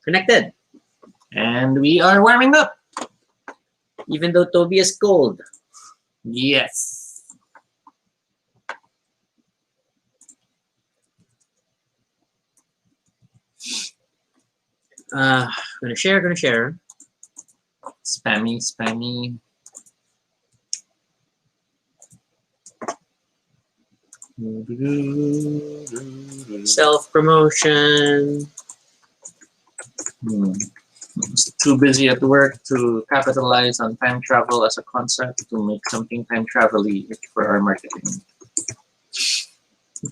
Connected. And we are warming up. Even though Toby is cold. Yes. Gonna share. Spammy. Self-promotion. Too busy at work to capitalize on time travel as a concept to make something time travel-y for our marketing.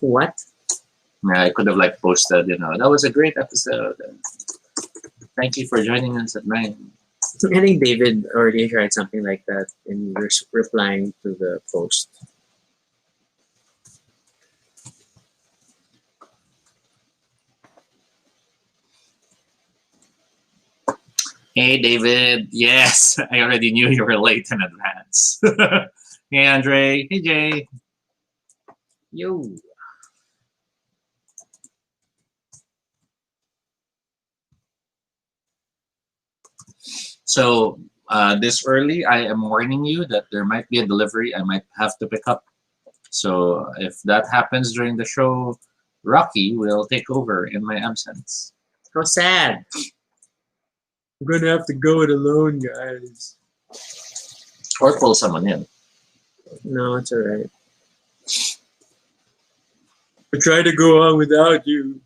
What? Yeah, I could have posted, that was a great episode. Thank you for joining us at 9. I think David already tried something like that in replying to the post. Hey, David. Yes, I already knew you were late in advance. Hey, Andre. Hey, Jay. Yo. So this early, I am warning you that there might be a delivery I might have to pick up. So if that happens during the show, Rocky will take over in my absence. How sad. I'm gonna have to go it alone, guys. Or pull someone in. No, it's alright. I try to go on without you.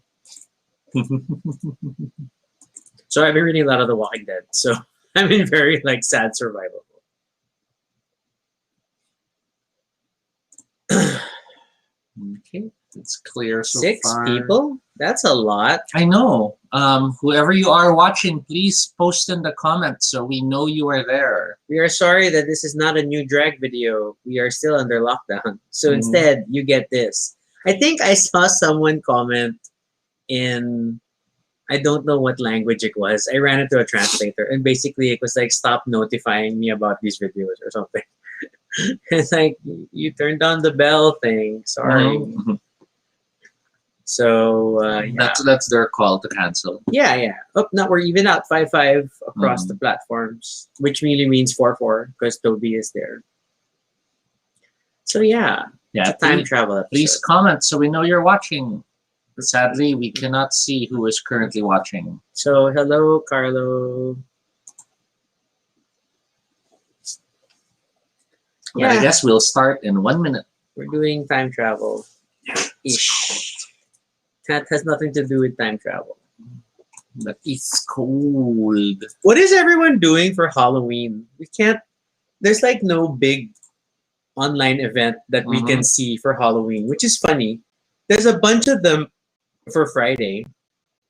So I've been reading a lot of The Walking Dead, so I'm in very sad survival. Okay, it's clear so 6 far. people? That's a lot. I know. Whoever you are watching, please post in the comments so we know you are there. We are sorry that this is not a new drag video. We are still under lockdown. So instead, you get this. I think I saw someone comment in, I don't know what language it was. I ran into a translator and basically it was stop notifying me about these videos or something. It's you turned on the bell thing. Sorry. So yeah. That's their call to cancel. Yeah. Oh, no, we're even out 5-5 across the platforms, which really means 4-4 because Toby is there. So yeah, it's a time travel episode. Please comment so we know you're watching. Sadly, we cannot see who is currently watching. So hello, Carlo. But I guess we'll start in 1 minute. We're doing time travel. Ish. That has nothing to do with time travel. But it's cold. What is everyone doing for Halloween? We can't. There's no big online event that we can see for Halloween, which is funny. There's a bunch of them for Friday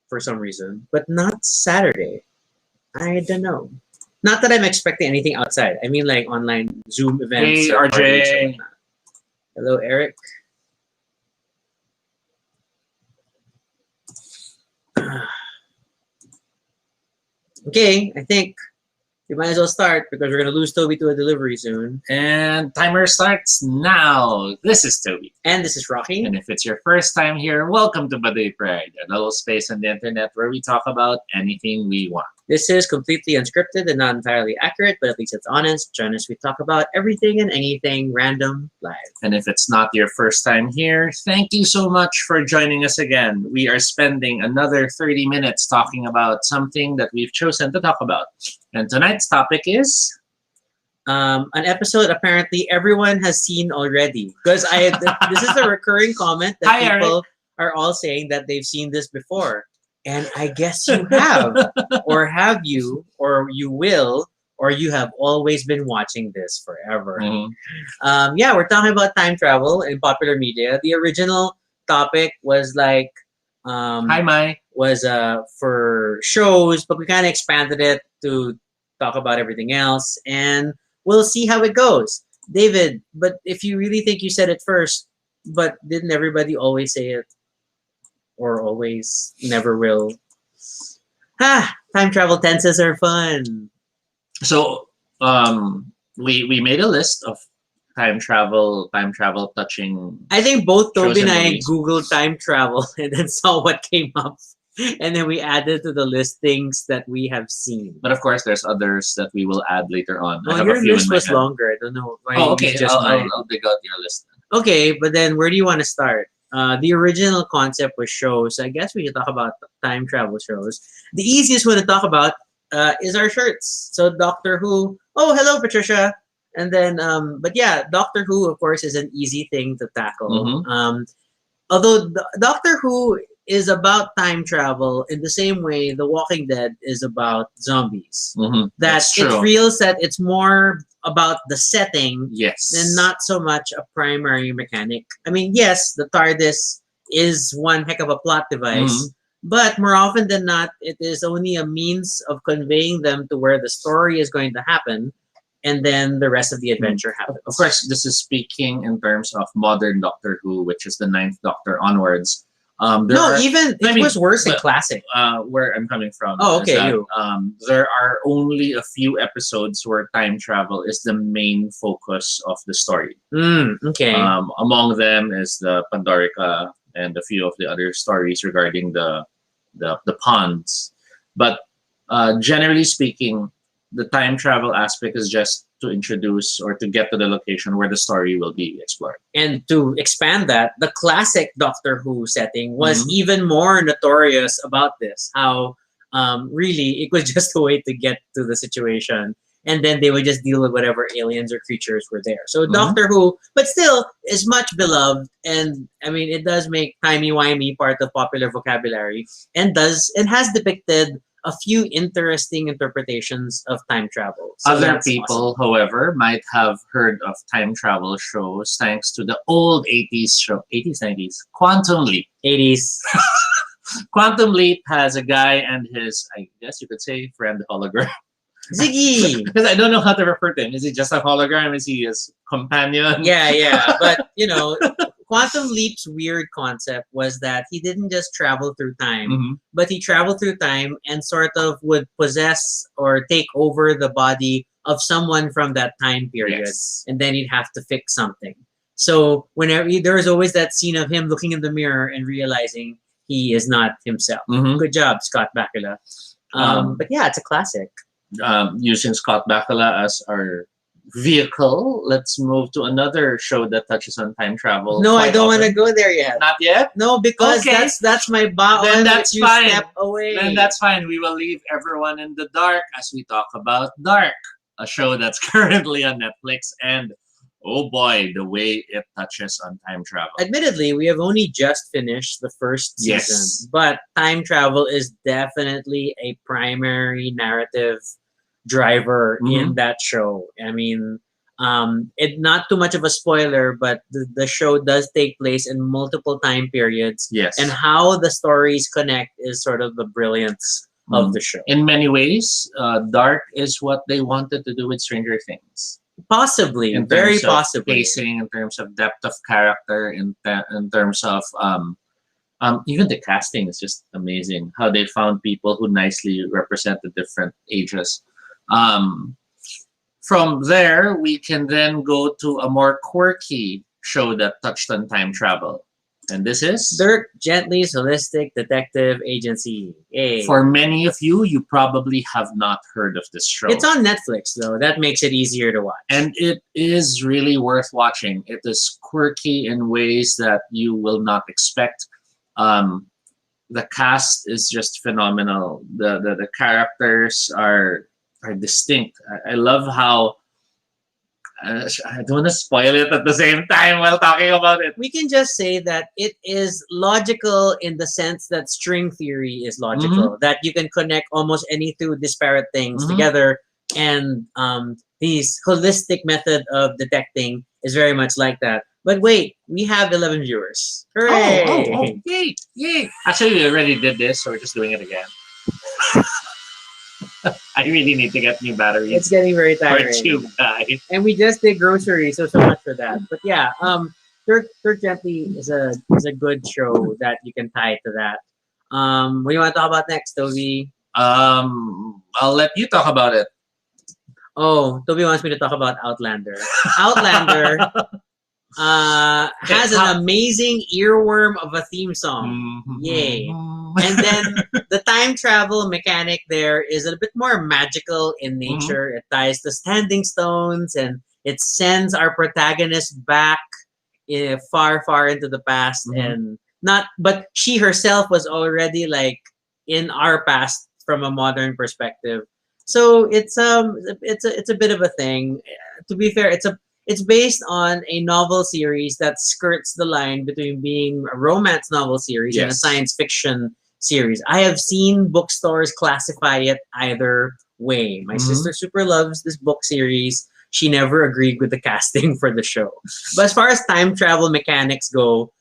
for some reason, but not Saturday. I don't know. Not that I'm expecting anything outside. I mean online Zoom events. Hey, RJ. Hello, Eric. Okay, I think we might as well start because we're going to lose Toby to a delivery soon. And timer starts now. This is Toby. And this is Rocky. And if it's your first time here, welcome to Baduy Pride, a little space on the internet where we talk about anything we want. This is completely unscripted and not entirely accurate, but at least it's honest. Join us, we talk about everything and anything random live. And if it's not your first time here, thank you so much for joining us again. We are spending another 30 minutes talking about something that we've chosen to talk about. And tonight's topic is an episode apparently everyone has seen already. Because this is a recurring comment that people are all saying that they've seen this before. And I guess you have, or have you, or you will, or you have always been watching this forever. Yeah, we're talking about time travel in popular media. The original topic was was for shows, but we kind of expanded it to talk about everything else, and we'll see how it goes. David, but if you really think you said it first, but didn't everybody always say it? Or always, never will. Time travel tenses are fun. So we made a list of time travel touching. I think both Toby and I movies. Googled time travel and then saw what came up. and then we added to the list things that we have seen. But of course, there's others that we will add later on. I Oh, have a your few in list my was head. longer. I don't know why Oh, you okay. used just mine. I'll dig out your list. Okay, but then where do you want to start? The original concept was shows. I guess we can talk about time travel shows. The easiest one to talk about is our shirts. So Doctor Who. Oh, hello, Patricia. And then, but yeah, Doctor Who, of course, is an easy thing to tackle. Mhm. Although Doctor Who is about time travel in the same way The Walking Dead is about zombies. Mhm. That That's it true. feels that it's more about the setting Yes. and not so much a primary mechanic. I mean, yes, the TARDIS is one heck of a plot device, but more often than not, it is only a means of conveying them to where the story is going to happen, and then the rest of the adventure happens. Of course, this is speaking in terms of modern Doctor Who, which is the ninth Doctor onwards. Even it was worse in but, classic. Where I'm coming from. Oh, is okay, that, you. there are only a few episodes where time travel is the main focus of the story. Okay. Among them is the Pandorica and a few of the other stories regarding the ponds. But generally speaking, the time travel aspect is just to introduce or to get to the location where the story will be explored. And to expand that, the classic Doctor Who setting was Mhm. even more notorious about this. How really it was just a way to get to the situation, and then they would just deal with whatever aliens or creatures were there. So Doctor Who, but still, is much beloved, and I mean, it does make timey wimey part of popular vocabulary, and has depicted a few interesting interpretations of time travel. So Other that's people, awesome. however, might have heard of time travel shows thanks to the old 80s show, 80s, 90s, Quantum Leap. 80s. Quantum Leap has a guy and his, I guess you could say, friend hologram. Ziggy! Because I don't know how to refer to him. Is he just a hologram? Is he his companion? Yeah. But, Quantum Leap's weird concept was that he didn't just travel through time, Mhm. but he traveled through time and sort of would possess or take over the body of someone from that time period. Yes. And then he'd have to fix something. So whenever there was always that scene of him looking in the mirror and realizing he is not himself. Mhm. Good job, Scott Bakula. But yeah, it's a classic. Using Scott Bakula as our vehicle, let's move to another show that touches on time travel. No, I quite don't want to often. go there yet. Not yet? No, because Okay. that's my bottom. Then that's if you fine. step away. Then that's fine. We will leave everyone in the dark as we talk about Dark, a show that's currently on Netflix. And oh boy, the way it touches on time travel. Admittedly, we have only just finished the first season, Yes. but time travel is definitely a primary narrative driver in that show. I mean, it not too much of a spoiler, but the show does take place in multiple time periods, Yes. and how the stories connect is sort of the brilliance of the show. In many ways, Dark is what they wanted to do with Stranger Things. Possibly, In very terms of possibly. pacing, in terms of depth of character, in terms of even the casting is just amazing. How they found people who nicely represent the different ages. From there, we can then go to a more quirky show that touched on time travel. And this is Dirk Gently's Holistic Detective Agency. Yay. for many of you, you probably have not heard of this show. It's on Netflix, though. That makes it easier to watch. And it is really worth watching. It is quirky in ways that you will not expect. The cast is just phenomenal. The characters are distinct. I love how I don't want to spoil it at the same time while talking about it. We can just say that it is logical in the sense that string theory is logical, that you can connect almost any two disparate things together, and this holistic method of detecting is very much like that. But wait, we have 11 viewers. Hooray! Oh, yay, yay. Actually, we already did this, so we're just doing it again. I really need to get new batteries. It's getting very for tiring. Tube Guy. And we just did groceries, so much for that. But yeah, Dirk Gently is a good show that you can tie to that. What do you want to talk about next, Toby? I'll let you talk about it. Oh, Toby wants me to talk about Outlander. Outlander has an amazing earworm of a theme song. Yay. And then the time travel mechanic there is a bit more magical in nature. It ties to standing stones and it sends our protagonist back far, far into the past. And but she herself was already like in our past from a modern perspective. So it's a bit of a thing. To be fair, it's based on a novel series that skirts the line between being a romance novel series and a science fiction series. I have seen bookstores classify it either way. My sister super loves this book series. She never agreed with the casting for the show. But as far as time travel mechanics go,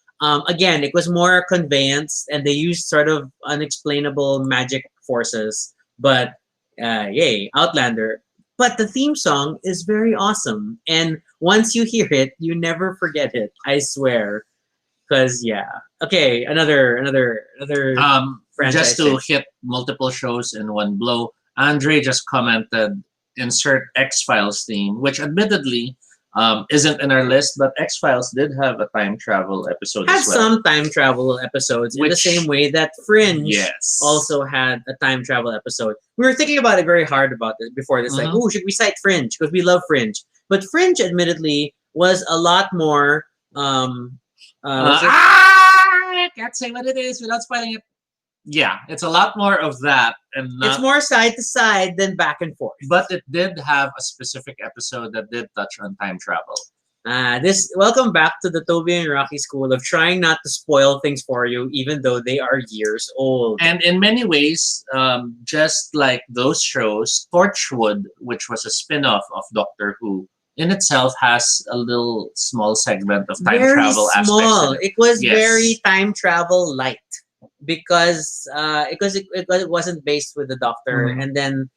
again, it was more conveyance and they used sort of unexplainable magic forces. But yay, Outlander. But the theme song is very awesome. And once you hear it, you never forget it. I swear. Because, yeah. Okay, another franchise. Just to hit multiple shows in one blow, Andre just commented, insert X-Files theme, which admittedly isn't in our list, but X-Files did have a time travel episode Had as well. some time travel episodes in the same way that Fringe Yes. also had a time travel episode. We were thinking about it very hard about this before this, like, oh, should we cite Fringe? Because we love Fringe. But Fringe, admittedly, was a lot more... I can't say what it is without spoiling it. Yeah, it's a lot more of that, and it's more side to side than back and forth. But it did have a specific episode that did touch on time travel. Welcome back to the Toby and Rocky school of trying not to spoil things for you, even though they are years old. And in many ways, just like those shows, Torchwood, which was a spin-off of Doctor Who, in itself has a little small segment of time travel aspects. It was very time travel light. Because it wasn't based with the Doctor, and then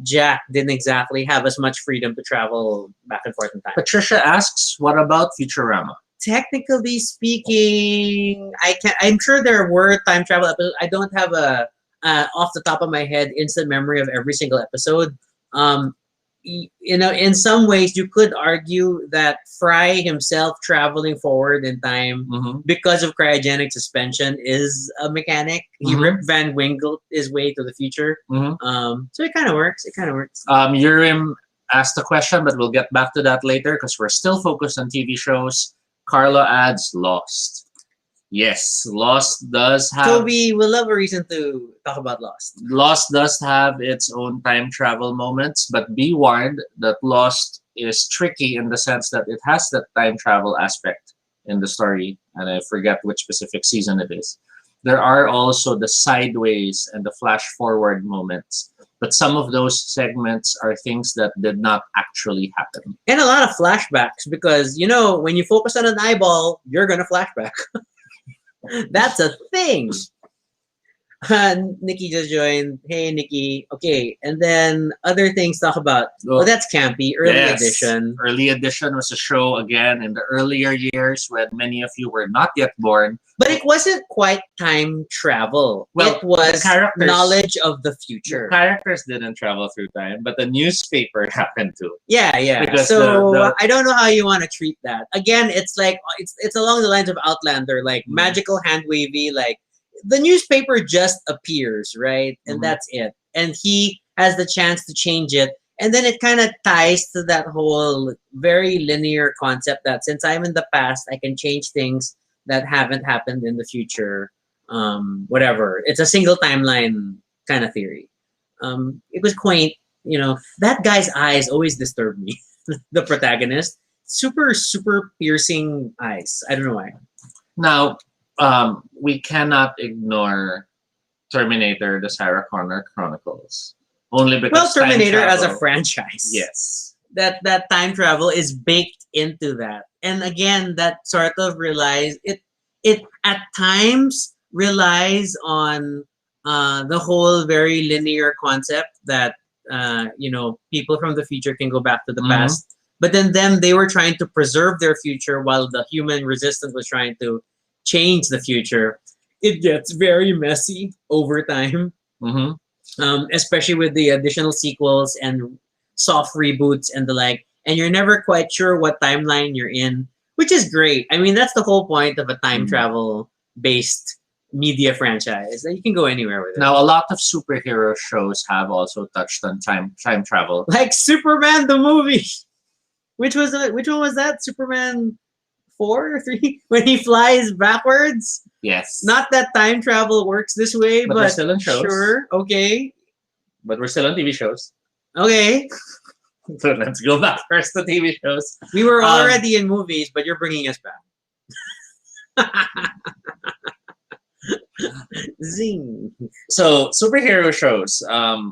Jack didn't exactly have as much freedom to travel back and forth in time. Patricia asks, "What about Futurama?" Technically speaking, I'm sure there were time travel episodes. I don't have a off the top of my head instant memory of every single episode. In some ways, you could argue that Fry himself traveling forward in time because of cryogenic suspension is a mechanic. He ripped Van Winkle his way to the future. So it kind of works. Urim asked a question, but we'll get back to that later because we're still focused on TV shows. Carlo adds Lost. Yes, Lost does have... Toby will love a reason to talk about Lost. Lost does have its own time travel moments, but be warned that Lost is tricky in the sense that it has that time travel aspect in the story, and I forget which specific season it is. There are also the sideways and the flash forward moments, but some of those segments are things that did not actually happen. And a lot of flashbacks because, when you focus on an eyeball, you're going to flashback. That's a thing. Nikki just joined. Hey, Nikki. Okay, and then other things to talk about. Oh, that's campy. Early Edition. Early Edition was a show, again, in the earlier years when many of you were not yet born. But it wasn't quite time travel. Well, it was knowledge of the future. The characters didn't travel through time, but the newspaper happened to. Yeah. Because so I don't know how you want to treat that. Again, it's like it's along the lines of Outlander, like magical hand wavy, like the newspaper just appears, right? And that's it. And he has the chance to change it. And then it kind of ties to that whole very linear concept that since I'm in the past, I can change things that haven't happened in the future. Whatever. It's a single timeline kind of theory. It was quaint. That guy's eyes always disturb me. The protagonist. Super, super piercing eyes. I don't know why. Now, we cannot ignore Terminator, the Sarah Connor Chronicles. Only because Terminator as a franchise. Yes. That time travel is baked into that. And again, that sort of relies, it at times relies on the whole very linear concept that, people from the future can go back to the past. But then they were trying to preserve their future while the human resistance was trying to change the future. It gets very messy over time, especially with the additional sequels and soft reboots and the like. And you're never quite sure what timeline you're in. which is great. I mean, that's the whole point of a time travel based media franchise. That you can go anywhere with it. Now, a lot of superhero shows have also touched on time travel. Like Superman the movie. Which one was that? Superman 4 or 3? When he flies backwards? Yes. Not that time travel works this way, but we're still in shows. Sure, okay. But we're still on TV shows. Okay. So let's go back first to TV shows. We were already in movies, but you're bringing us back. Zing. So superhero shows.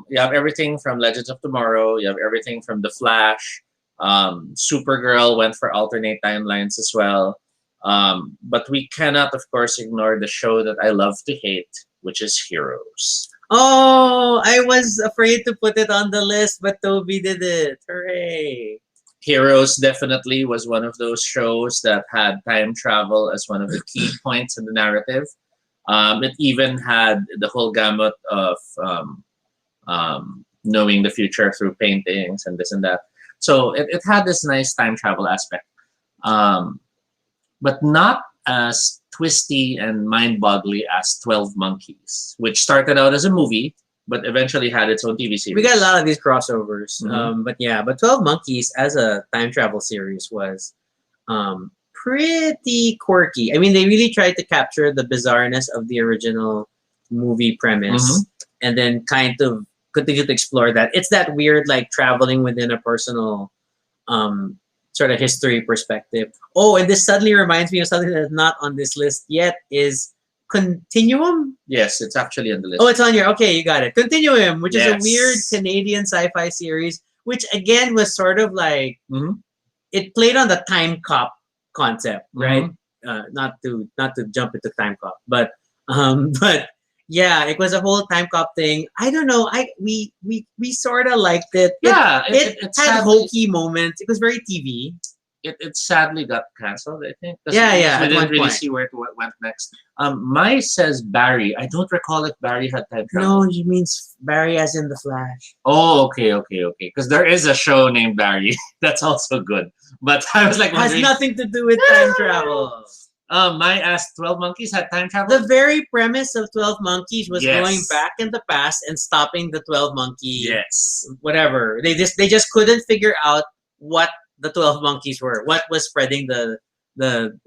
You have everything from Legends of Tomorrow. You have everything from The Flash. Supergirl went for alternate timelines as well. But we cannot, of course, ignore the show that I love to hate, which is Heroes. Oh, I was afraid to put it on the list, but Toby did it. Hooray. Heroes definitely was one of those shows that had time travel as one of the key points in the narrative. It even had the whole gamut of knowing the future through paintings and this and that. So it had this nice time travel aspect, but not as twisty and mind-boggling as 12 Monkeys, which started out as a movie, but eventually had its own TV series. We got a lot of these crossovers. Mm-hmm. But 12 Monkeys as a time travel series was pretty quirky. I mean, they really tried to capture the bizarreness of the original movie premise and then kind of continue to explore that. It's that weird, like, traveling within a personal sort of history perspective. Oh, and this suddenly reminds me of something that's not on this list yet, is Continuum? Yes, it's actually on the list. Oh, it's on here. Okay, you got it. Continuum, which is a weird Canadian sci-fi series, which again was sort of like, it played on the time cop concept, right? Not to jump into time cop, but yeah, it was a whole time cop thing. I don't know. We sort of liked it. Yeah, it had sadly, hokey moments. It was very TV. It sadly got cancelled, I think. Yeah. We didn't really see where it went next. My says Barry. I don't recall if Barry had time travel. No, he means Barry as in the Flash. Oh, okay. Because there is a show named Barry. That's also good. But I was like, it has nothing to do with time travel. My asked 12 Monkeys had time travel. The very premise of 12 Monkeys was going back in the past and stopping the 12 Monkey. Yes. Whatever. They just couldn't figure out what the 12 Monkeys were. What was spreading the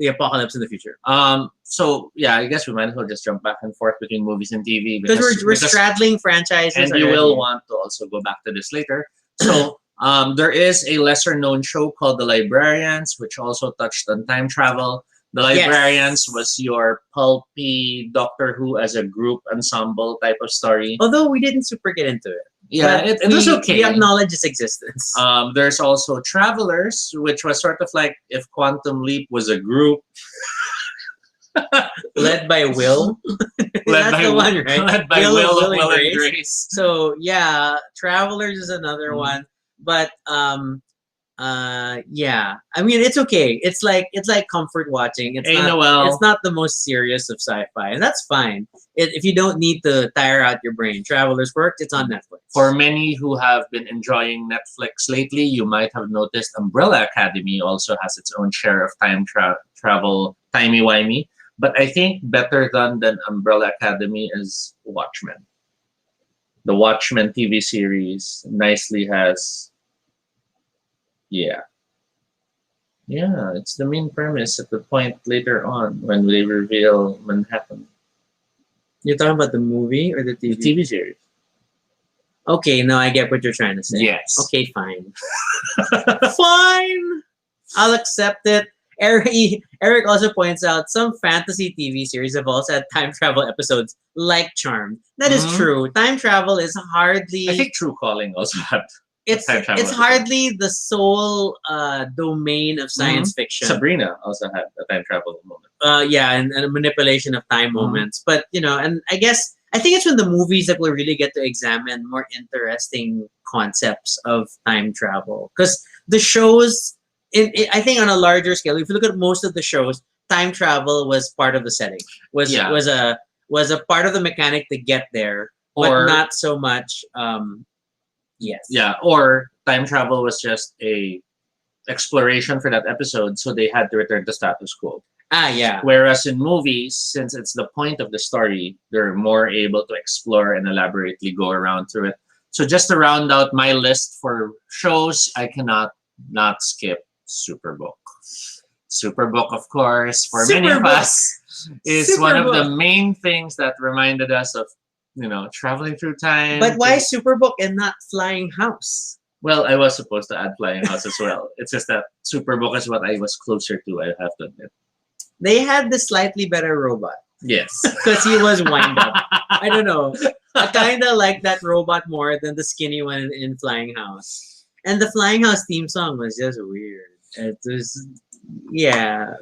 apocalypse in the future. So yeah, I guess we might as well just jump back and forth between movies and TV because we're straddling franchises. And you will want to also go back to this later. So there is a lesser known show called The Librarians, which also touched on time travel. The Librarians was your pulpy Doctor Who as a group ensemble type of story. Although we didn't super get into it. Yeah, it was okay. We acknowledge its existence. There's also Travelers, which was sort of like if Quantum Leap was a group. Led by Will. That's the one, right? Led by Will and Grace. So yeah, Travelers is another one. But yeah, I mean, it's okay. It's like comfort watching. It's not the most serious of sci-fi, and that's fine. If you don't need to tire out your brain, Travelers worked. It's on Netflix. For many who have been enjoying Netflix lately, you might have noticed Umbrella Academy also has its own share of time travel, timey wimey. But I think better than Umbrella Academy is Watchmen. The Watchmen TV series nicely has. Yeah, it's the main premise at the point later on when they reveal Manhattan. You're talking about the movie or the TV? The TV series. Okay, no, I get what you're trying to say. Yes. Okay, fine. Fine. I'll accept it. Eric also points out some fantasy TV series have also had time travel episodes like Charmed. That is true. Time travel is hardly... I think True Calling also had... It's hardly the sole domain of science fiction. Sabrina also had a time travel moment. Yeah, and a manipulation of time moments. But, and I think it's when the movies that will really get to examine more interesting concepts of time travel. Because the shows, I think on a larger scale, if you look at most of the shows, time travel was part of the setting. Was a part of the mechanic to get there, but not so much... Yes. Yeah, or time travel was just a exploration for that episode, so they had to return to status quo. Yeah. Whereas in movies, since it's the point of the story, they're more able to explore and elaborately go around through it. So just to round out my list for shows, I cannot not skip Superbook. Superbook, of course, for many of us, is one of the main things that reminded us of, traveling through time. But why Superbook and not Flying House? Well, I was supposed to add Flying House as well. It's just that Superbook is what I was closer to, I have to admit. They had the slightly better robot. Yes. Because he was wind up. I don't know. I kind of like that robot more than the skinny one in Flying House. And the Flying House theme song was just weird. It was,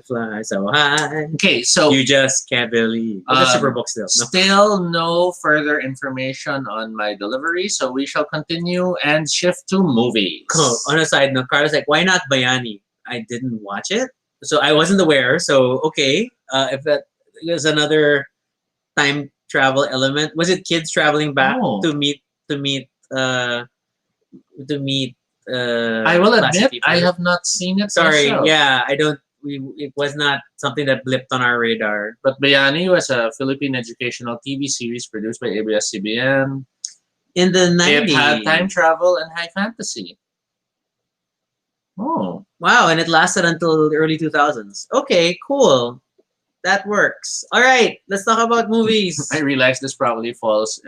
fly so high. Okay, so you just can't believe. The Superbook still. No. Still no further information on my delivery, so we shall continue and shift to movies. Cool. On a side note, Carla's like, why not Bayani? I didn't watch it. So I wasn't aware. So okay, if that is another time travel element, was it kids traveling back to meet? I will admit I have not seen it. Sorry, myself. I don't. It was not something that blipped on our radar. But Bayani was a Philippine educational TV series produced by ABS-CBN. In the 90s. It had time travel and high fantasy. Oh. Wow, and it lasted until the early 2000s. Okay, cool. That works. All right, let's talk about movies. I realize this probably falls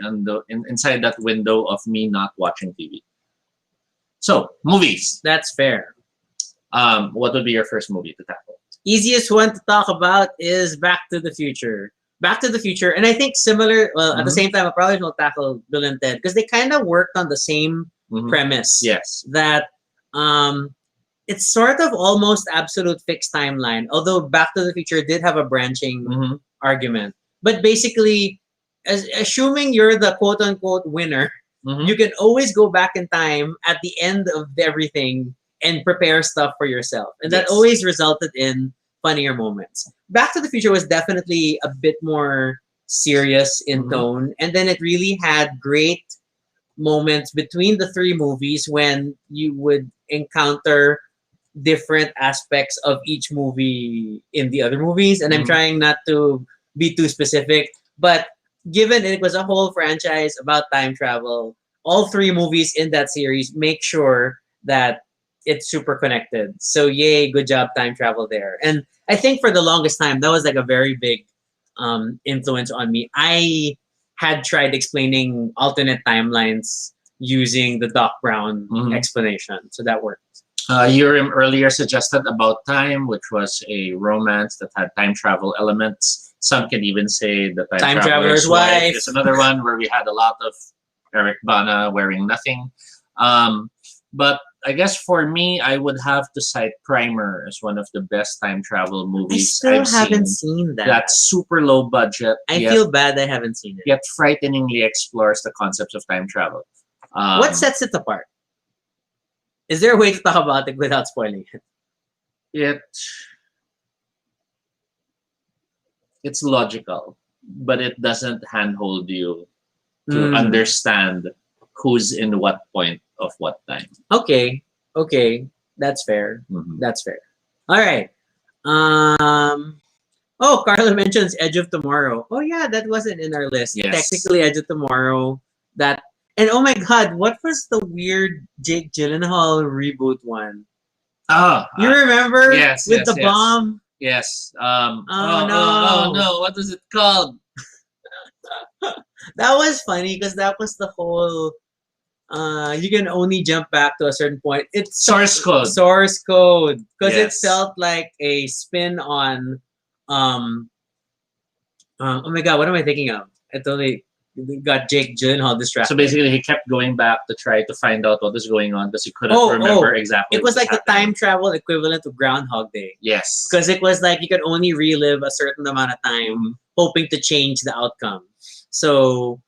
inside that window of me not watching TV. So, movies. That's fair. What would be your first movie to tackle? Easiest one to talk about is Back to the Future. Back to the Future, and I think similar, at the same time, I probably will tackle Bill and Ted, because they kind of worked on the same premise. Yes. That it's sort of almost absolute fixed timeline, although Back to the Future did have a branching argument. But basically, assuming you're the quote-unquote winner, you can always go back in time at the end of everything and prepare stuff for yourself. And that always resulted in funnier moments. Back to the Future was definitely a bit more serious in tone. And then it really had great moments between the three movies when you would encounter different aspects of each movie in the other movies. And I'm trying not to be too specific, but given it was a whole franchise about time travel, all three movies in that series make sure that it's super connected. So yay, good job, time travel there. And I think for the longest time, that was like a very big influence on me. I had tried explaining alternate timelines using the Doc Brown explanation. So that worked. You earlier suggested About Time, which was a romance that had time travel elements. Some can even say the Time Traveler's Wife is another one where we had a lot of Eric Bana wearing nothing. But I guess for me, I would have to cite Primer as one of the best time travel movies I've haven't seen that. That's super low budget. I feel bad I haven't seen it. Yet frighteningly explores the concepts of time travel. What sets it apart? Is there a way to talk about it without spoiling it? It's logical, but it doesn't handhold you to understand who's in what point of what time. Okay, that's fair. That's fair. All right. Carla mentions Edge of Tomorrow. Oh yeah, that wasn't in our list. Yes. Technically, Edge of Tomorrow. And oh my God, what was the weird Jake Gyllenhaal reboot one? You remember? Yes, with the bomb. Yes. No! Oh no! What was it called? That was funny because that was the whole. You can only jump back to a certain point. It's Source Code. Because it felt like a spin on. Oh my God! What am I thinking of? It totally got Jake Gyllenhaal distracted. So basically, he kept going back to try to find out what was going on because he couldn't remember exactly. It was like the time travel equivalent to Groundhog Day. Yes. Because it was like you could only relive a certain amount of time, hoping to change the outcome. So,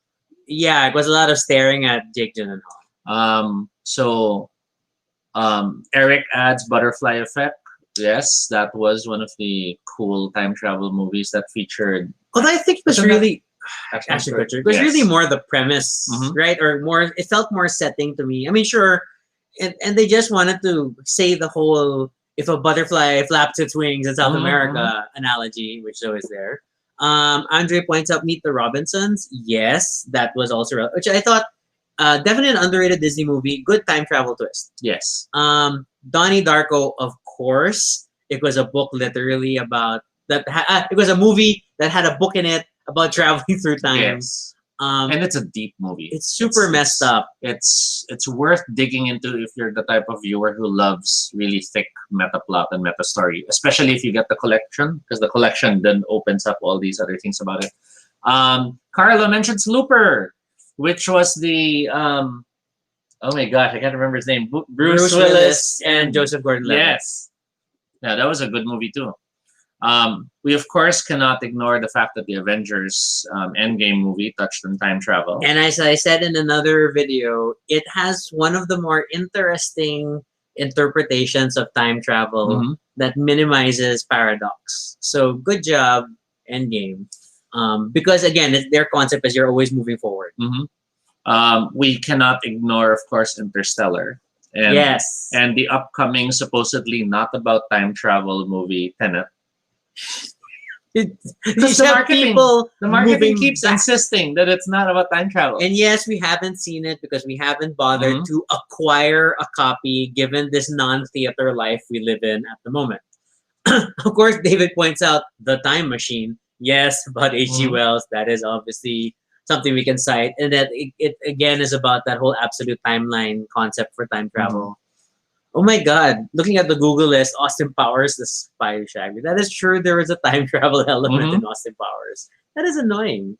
yeah, it was a lot of staring at Jake Gyllenhaal. Eric adds Butterfly Effect. Yes, that was one of the cool time travel movies that featured. Although I think it was really. Ashton Kutcher. It was really more the premise, right? Or more, it felt more setting to me. I mean, sure, and they just wanted to say the whole if a butterfly flaps its wings in South America analogy, which is always there. Andre points out Meet the Robinsons. Yes, that was also which I thought definitely an underrated Disney movie. Good time travel twist. Yes. Donnie Darko, of course. It was a book literally about that. It was a movie that had a book in it about traveling through time. Yes. And it's a deep movie. It's super messed up. It's worth digging into if you're the type of viewer who loves really thick meta plot and meta story, especially if you get the collection, because the collection then opens up all these other things about it. Carlo mentions Looper, which was the oh my gosh, I can't remember his name. Bruce Willis and Joseph Gordon-Levitt. Yes, yeah, that was a good movie too. We of course cannot ignore the fact that the Avengers Endgame movie touched on time travel. And as I said in another video, it has one of the more interesting interpretations of time travel that minimizes paradox. So good job, Endgame. Because again, their concept is you're always moving forward. We cannot ignore, of course, Interstellar. And, yes. And the upcoming, supposedly not about time travel movie, Tenet. Because the marketing keeps insisting that it's not about time travel. And yes, we haven't seen it because we haven't bothered to acquire a copy given this non-theater life we live in at the moment. Of course, David points out The Time Machine. Yes, about H.G. Wells. That is obviously something we can cite. And that it again is about that whole absolute timeline concept for time travel. Oh my God! Looking at the Google list, Austin Powers, the spy who shagged me. That is true. There is a time travel element in Austin Powers. That is annoying.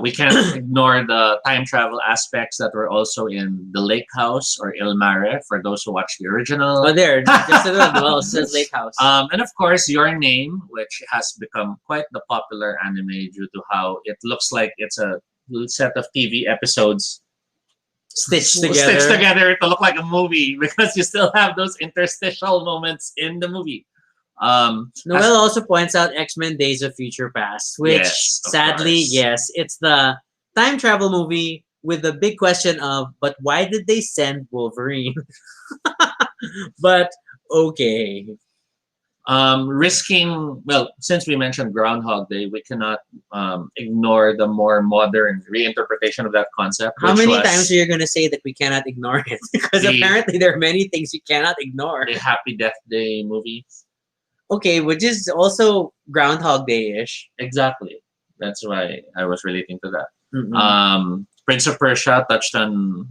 We can't ignore the time travel aspects that were also in The Lake House or Il Mare for those who watch the original. Oh, there, just well, it says Lake House. And of course, Your Name, which has become quite the popular anime due to how it looks like it's a set of TV episodes stitched together to look like a movie because you still have those interstitial moments in the movie. Noel also points out X-Men Days of Future Past, which sadly, yes, it's the time travel movie with the big question of, but why did they send Wolverine? But okay. Risking, well, since we mentioned Groundhog Day, we cannot ignore the more modern reinterpretation of that concept. How many times are you going to say that we cannot ignore it? Because apparently there are many things you cannot ignore. The Happy Death Day movie. Okay, which is also Groundhog Day-ish. Exactly. That's why I was relating to that. Prince of Persia touched on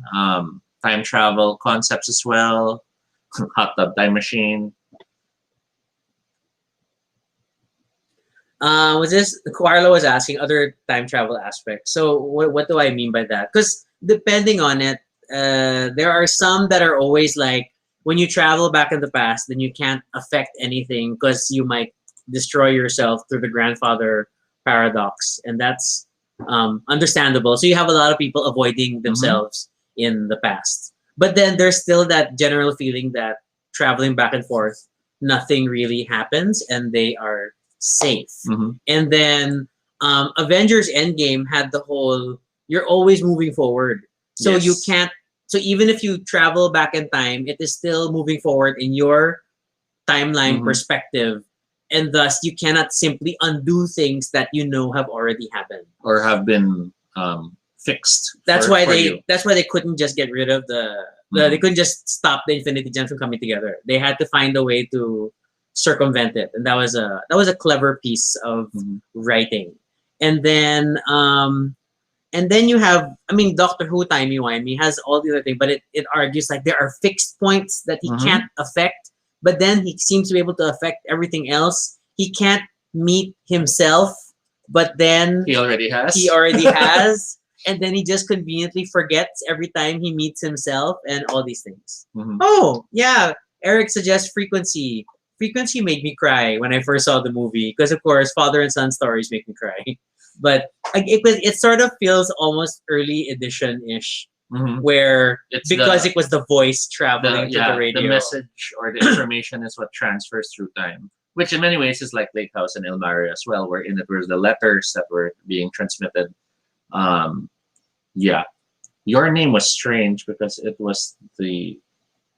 time travel concepts as well. Hot Tub Time Machine. Was this Carlo was asking other time travel aspects. So what do I mean by that? Because depending on it, there are some that are always like when you travel back in the past, then you can't affect anything because you might destroy yourself through the grandfather paradox, and that's understandable. So you have a lot of people avoiding themselves in the past, but then there's still that general feeling that traveling back and forth, nothing really happens, and they are safe. And then Avengers Endgame had the whole you're always moving forward, so you can't. So even if you travel back in time, it is still moving forward in your timeline perspective, and thus you cannot simply undo things that you know have already happened or have been fixed. That's why they couldn't just get rid of they couldn't just stop the Infinity Gems from coming together. They had to find a way to circumvent it, and that was a clever piece of writing. And then you have, I mean, Doctor Who timey wimey has all the other things, but it argues like there are fixed points that he can't affect, but then he seems to be able to affect everything else. He can't meet himself, but then he already has, and then he just conveniently forgets every time he meets himself and all these things. Oh yeah, Eric suggests Frequency. Frequency made me cry when I first saw the movie because, of course, father and son stories make me cry. But it sort of feels almost early edition-ish, where because it was the voice traveling to the radio. The message or the information is what transfers through time, which in many ways is like Lake House and Il Mare as well, wherein it was the letters that were being transmitted. Your Name was strange because it was the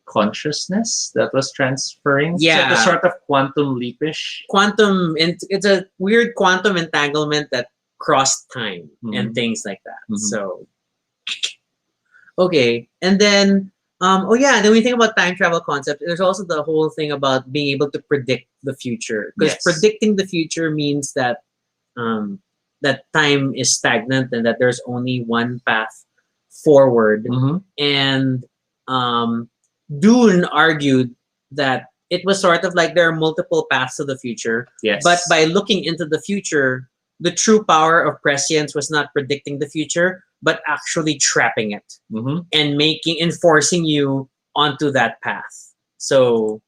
consciousness that was transferring. Yeah. It's a sort of quantum leapish. It's a weird quantum entanglement that crossed time and things like that. So, okay. And then, then we think about time travel concept. There's also the whole thing about being able to predict the future. Because predicting the future means that that time is stagnant and that there's only one path forward. And Dune argued that it was sort of like there are multiple paths to the future. Yes. But by looking into the future, the true power of prescience was not predicting the future, but actually trapping it and enforcing you onto that path. So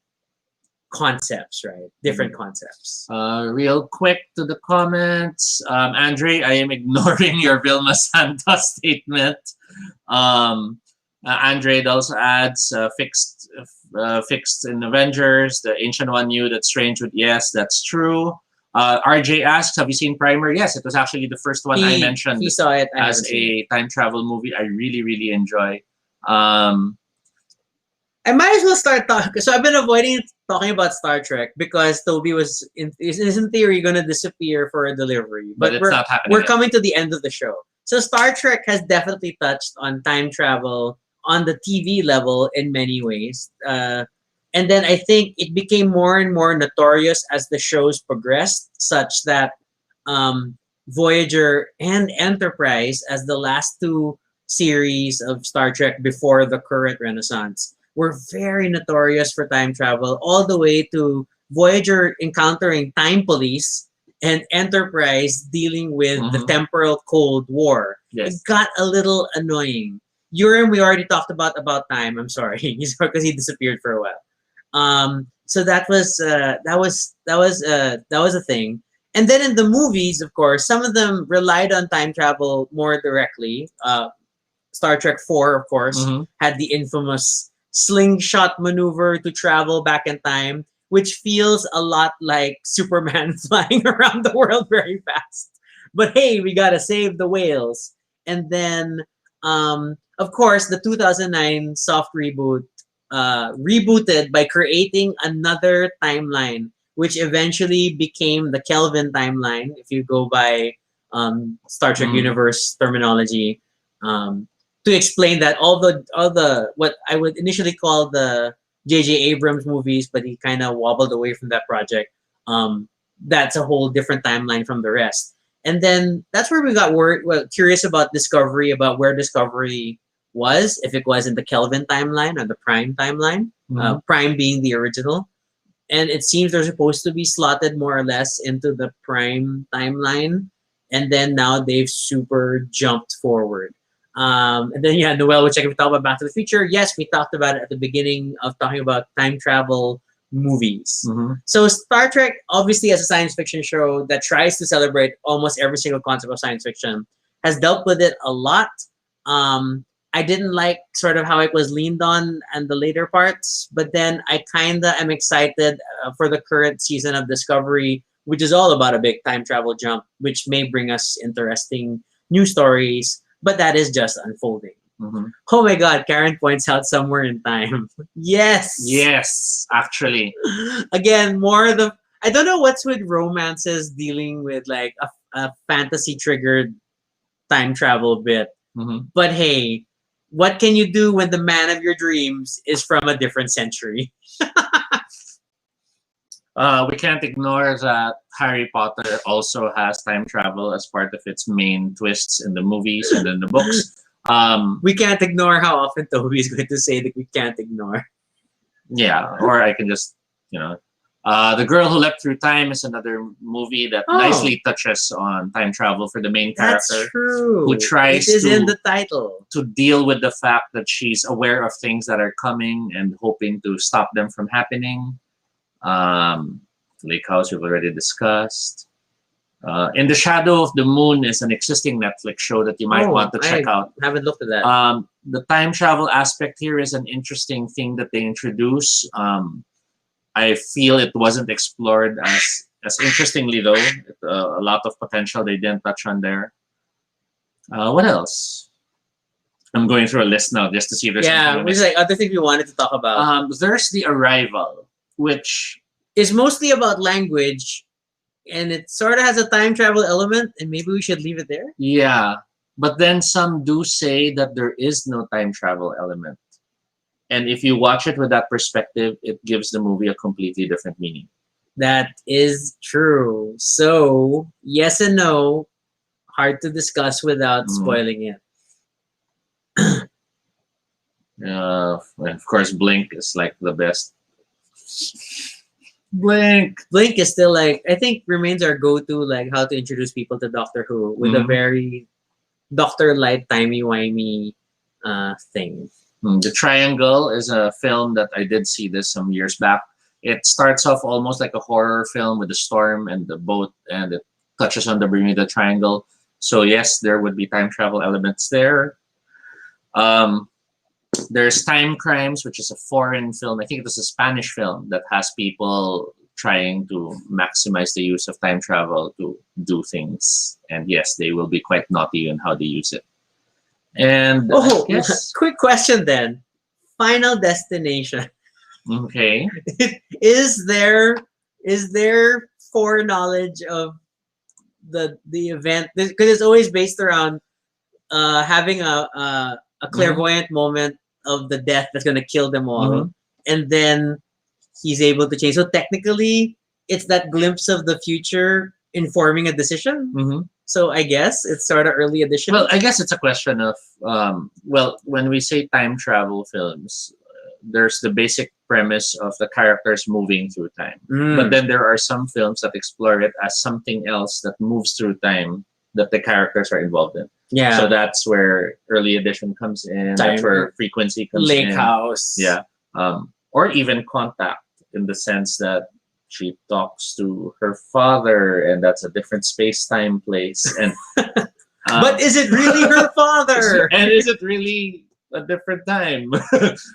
concepts, right? Different concepts. Real quick to the comments. Andre, I am ignoring your Vilma Santa statement. Andre also adds fixed in Avengers. The Ancient One knew that Strange would. Yes, that's true. RJ asks, have you seen Primer? Yes, it was actually the first one I mentioned. He saw it as a time travel movie. I really, really enjoy. I might as well start talking. So I've been avoiding talking about Star Trek because Toby is in theory going to disappear for a delivery. But it's not happening. We're coming to the end of the show. So Star Trek has definitely touched on time travel on the TV level in many ways. And then I think it became more and more notorious as the shows progressed, such that Voyager and Enterprise, as the last two series of Star Trek before the current Renaissance, were very notorious for time travel, all the way to Voyager encountering time police and Enterprise dealing with the temporal Cold War. Yes. It got a little annoying. Urim, we already talked about time. I'm sorry, he's because he disappeared for a while. So that was a thing. And then in the movies, of course, some of them relied on time travel more directly. Star Trek 4, of course, had the infamous slingshot maneuver to travel back in time, which feels a lot like Superman flying around the world very fast. But hey, we gotta save the whales. And then, of course, the 2009 soft reboot rebooted by creating another timeline, which eventually became the Kelvin timeline, if you go by Star Trek universe terminology. To explain that all the what I would initially call the J.J. Abrams movies, but he kind of wobbled away from that project. That's a whole different timeline from the rest. And then that's where we got curious about Discovery, about where Discovery was, if it was in the Kelvin timeline or the Prime timeline, Prime being the original. And it seems they're supposed to be slotted more or less into the Prime timeline. And then now they've super jumped forward. And then, Noel, which I can talk about Back to the Future. Yes, we talked about it at the beginning of talking about time travel movies. So Star Trek, obviously, as a science fiction show that tries to celebrate almost every single concept of science fiction, has dealt with it a lot. I didn't like sort of how it was leaned on and the later parts, but then I kind of am excited for the current season of Discovery, which is all about a big time travel jump, which may bring us interesting new stories. But that is just unfolding. Oh my God, Karen points out Somewhere in Time. Yes, actually. Again, I don't know what's with romances dealing with like a fantasy triggered time travel bit. But hey, what can you do when the man of your dreams is from a different century? We can't ignore that Harry Potter also has time travel as part of its main twists in the movies and in the books. We can't ignore how often Toby is going to say that we can't ignore. Yeah, or I can just, The Girl Who Leapt Through Time is another movie that nicely touches on time travel for the main character. That's true. Who tries it is in the title to deal with the fact that she's aware of things that are coming and hoping to stop them from happening. Lake House we've already discussed. In the Shadow of the Moon is an existing Netflix show that you might want to check out. I haven't looked at that. The time travel aspect here is an interesting thing that they introduce. I feel it wasn't explored as interestingly though. A lot of potential they didn't touch on there. What else? I'm going through a list now just to see if there's Yeah, something I which is missed. like other things we wanted to talk about. There's The Arrival, which It's mostly about language, and it sort of has a time travel element, and maybe we should leave it there. yeah, but then some do say that there is no time travel element. And if you watch it with that perspective, it gives the movie a completely different meaning. That is true. So, yes and no, hard to discuss without spoiling it. And of course, Blink is like the best. Blink. Blink is still like, I think remains our go-to, like how to introduce people to Doctor Who with a very Doctor Light timey wimey thing. The Triangle is a film that I did see this some years back. It starts off almost like a horror film with the storm and the boat, and it touches on the Bermuda Triangle. So yes, there would be time travel elements there. There's Time Crimes, which is a foreign film. I think it was a Spanish film that has people trying to maximize the use of time travel to do things. And yes, they will be quite naughty in how they use it. And yes. Quick question then. Final Destination. Okay. Is there foreknowledge of the event? Because it's always based around having a clairvoyant moment of the death that's gonna kill them all, and then he's able to change. So technically, it's that glimpse of the future informing a decision. So I guess it's sort of early edition. Well, I guess it's a question of when we say time travel films, there's the basic premise of the characters moving through time. But then there are some films that explore it as something else that moves through time that the characters are involved in. Yeah. So that's where early edition comes in. That's where frequency comes in. Lake House. Yeah. Or even Contact, in the sense that she talks to her father, and that's a different space-time place. And but is it really her father? And is it really a different time?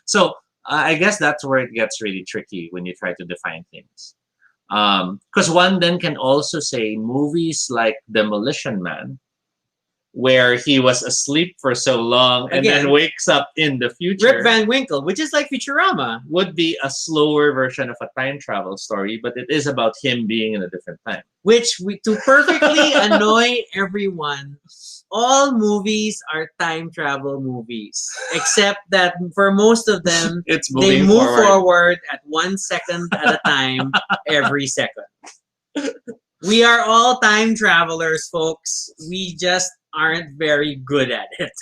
So I guess that's where it gets really tricky when you try to define things. Because one then can also say movies like Demolition Man, where he was asleep for so long and then wakes up in the future. Rip Van Winkle, which is like Futurama. Would be a slower version of a time travel story, but it is about him being in a different time. Which, to perfectly annoy everyone, all movies are time travel movies. Except that for most of them, they move forward at 1 second at a time every second. We are all time travelers, folks. We just aren't very good at it.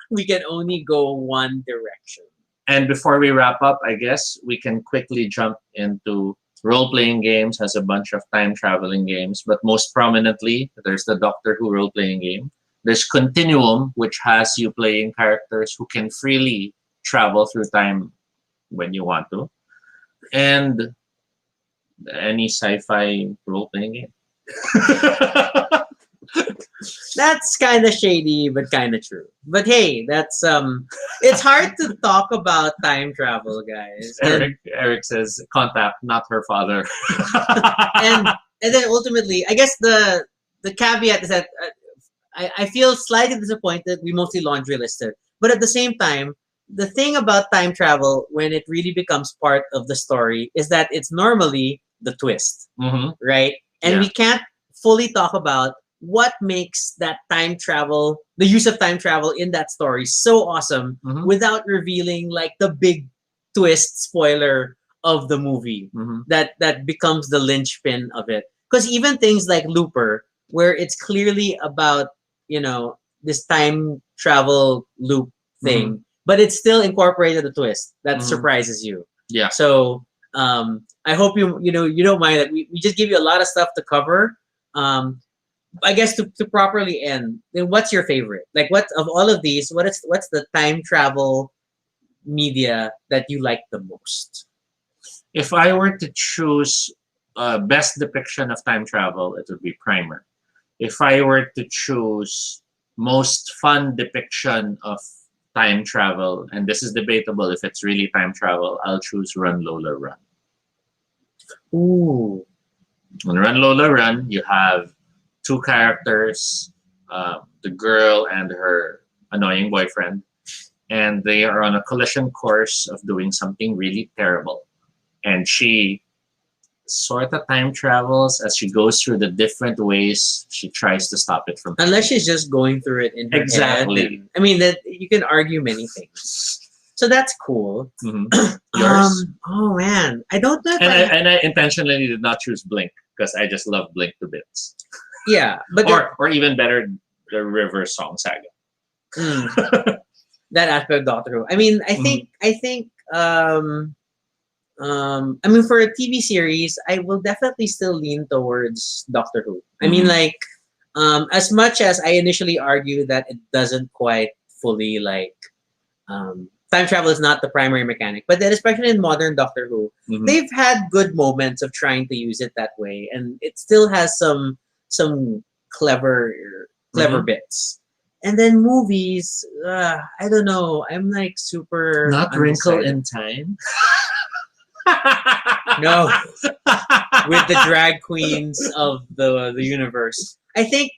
We can only go one direction. And before we wrap up, I guess we can quickly jump into role-playing games. Has a bunch of time-traveling games, but most prominently, there's the Doctor Who role-playing game. There's Continuum, which has you playing characters who can freely travel through time when you want to. And any sci-fi role-playing game. That's kind of shady, but kind of true. But hey, that's it's hard to talk about time travel, guys. Eric says Contact, not her father. and then ultimately, I guess the caveat is that I feel slightly disappointed. We mostly laundry listed, but at the same time, the thing about time travel when it really becomes part of the story is that it's normally the twist, right? And we can't fully talk about what makes that time travel, the use of time travel in that story so awesome without revealing like the big twist spoiler of the movie that becomes the linchpin of it. Because even things like Looper, where it's clearly about, this time travel loop thing, but it's still incorporated a twist that surprises you. Yeah. So I hope you don't mind that we just give you a lot of stuff to cover. I guess to properly end, then what's your favorite? Like, what of all of these? What's the time travel media that you like the most? If I were to choose best depiction of time travel, it would be Primer. If I were to choose most fun depiction of time travel, and this is debatable if it's really time travel, I'll choose Run Lola Run. Ooh. In Run Lola Run, you have two characters, the girl and her annoying boyfriend, and they are on a collision course of doing something really terrible. And she sort of time travels as she goes through the different ways she tries to stop it from Unless she's just going through it in her Exactly. head. I mean, that you can argue many things. So that's cool. Yours? Oh man, I don't know if And I intentionally did not choose Blink because I just love Blink to bits. yeah, but Or even better, the River Song Saga. that aspect of Doctor Who. I mean, I think I mean, for a TV series, I will definitely still lean towards Doctor Who. I mean, like, as much as I initially argued that it doesn't quite fully like, time travel is not the primary mechanic, but then especially in modern Doctor Who, they've had good moments of trying to use it that way, and it still has some clever bits. And then movies, I don't know. I'm like super Not Wrinkle undecided. in Time. No, with the drag queens of the universe. I think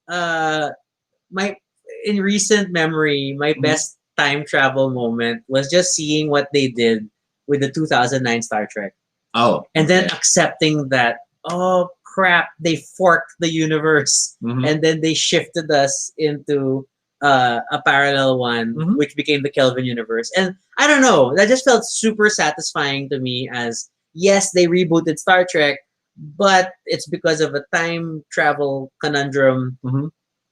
my in recent memory, my best time travel moment was just seeing what they did with the 2009 Star Trek. Oh, and then accepting that, oh crap, they forked the universe, and then they shifted us into a parallel one, which became the Kelvin universe. And I don't know, that just felt super satisfying to me. As yes, they rebooted Star Trek, but it's because of a time travel conundrum.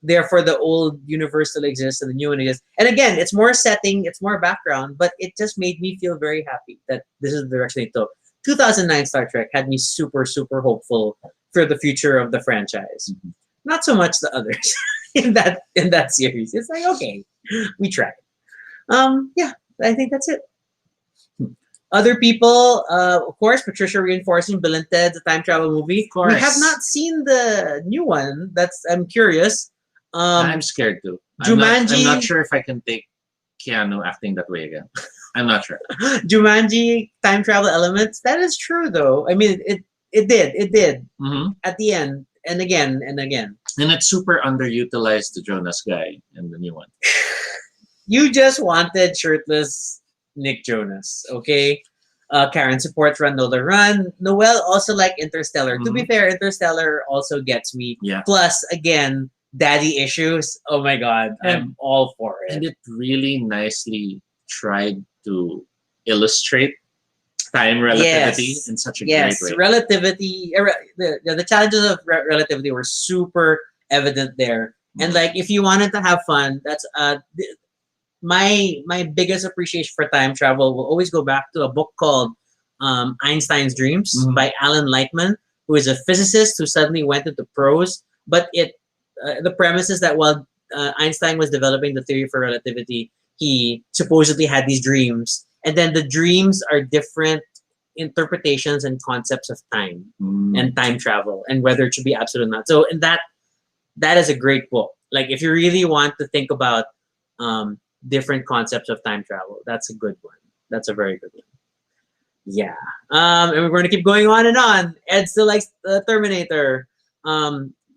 Therefore, the old universe still exists and the new one exists. And again, it's more setting, it's more background, but it just made me feel very happy that this is the direction they took. 2009 Star Trek had me super, super hopeful for the future of the franchise. Not so much the others in that series. It's like, okay, we tried. Yeah, I think that's it. Other people, of course, Patricia reinforcing Bill and Ted, the time travel movie. Of course. We have not seen the new one. I'm curious. I'm scared too. Jumanji. I'm not sure if I can take Keanu acting that way again. I'm not sure. Jumanji time travel elements. That is true, though. I mean, it did at the end, and again and again. And it's super underutilized, the Jonas guy in the new one. You just wanted shirtless Nick Jonas, okay? Karen supports Run Nola Run. Noel also like Interstellar. To be fair, Interstellar also gets me. Yeah. Plus, again, daddy issues. Oh my god, I'm all for it. And it really nicely tried to illustrate time relativity in such a great way. Relativity. The challenges of relativity were super evident there. And like, if you wanted to have fun, that's my biggest appreciation for time travel will always go back to a book called Einstein's Dreams by Alan Lightman, who is a physicist who suddenly went into prose. But the premise is that while Einstein was developing the theory for relativity, he supposedly had these dreams, and then the dreams are different interpretations and concepts of time and time travel and whether it should be absolute or not. So, and that is a great book. Like, if you really want to think about different concepts of time travel, that's a good one. That's a very good one. Yeah. And we're going to keep going on and on. Ed still likes the Terminator.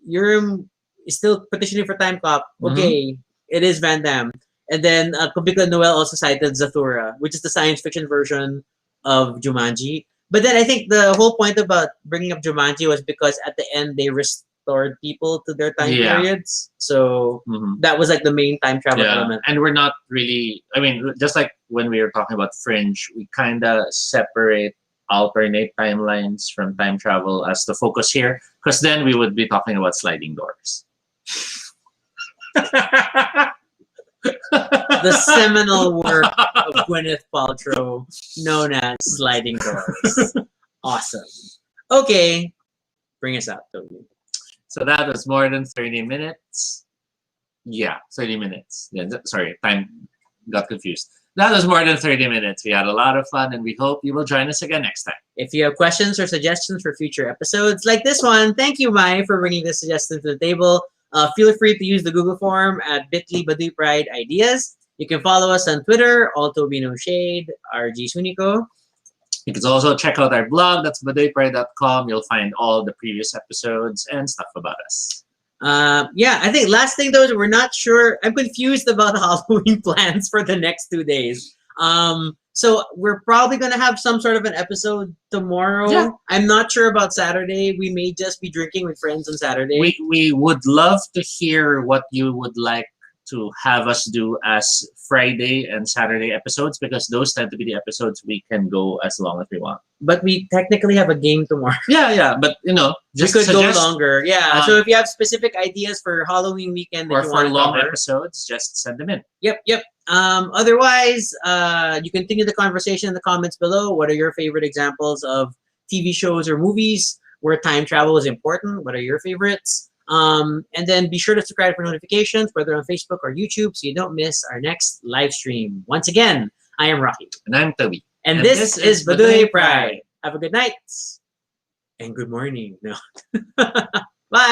Urim is still petitioning for Time Cop. Okay, it is Van Damme. And then Kubika Noel also cited Zathura, which is the science fiction version of Jumanji. But then I think the whole point about bringing up Jumanji was because at the end they restored people to their time periods. So that was like the main time travel element. And we're not really, I mean, just like when we were talking about Fringe, we kind of separate alternate timelines from time travel as the focus here, because then we would be talking about sliding doors. The seminal work of Gwyneth Paltrow, known as Sliding Doors. Awesome. Okay, bring us out, Toby. So that was more than 30 minutes. Yeah, 30 minutes. Yeah, sorry, time got confused. That was more than 30 minutes. We had a lot of fun, and we hope you will join us again next time. If you have questions or suggestions for future episodes like this one, thank you, Mai, for bringing this suggestion to the table. Feel free to use the Google form at bit.ly Baduy Pride Ideas. You can follow us on Twitter, Altobino Shade, RG Suniko. You can also check out our blog, that's baduypride.com. You'll find all the previous episodes and stuff about us. Yeah, I think last thing though is we're not sure. I'm confused about Halloween plans for the next 2 days. So we're probably gonna have some sort of an episode tomorrow. Yeah. I'm not sure about Saturday. We may just be drinking with friends on Saturday. We would love to hear what you would like to have us do as Friday and Saturday episodes, because those tend to be the episodes we can go as long as we want. But we technically have a game tomorrow. Yeah, but just we could suggest, go longer. Yeah. So if you have specific ideas for Halloween weekend that or you for want to long cover, episodes, just send them in. Yep. Otherwise, you continue the conversation in the comments below. What are your favorite examples of TV shows or movies where time travel is important? What are your favorites? And then be sure to subscribe for notifications, whether on Facebook or YouTube, so you don't miss our next live stream. Once again, I am Rocky. And I'm Toby. And this is Baduy Pride. Have a good night and good morning. No.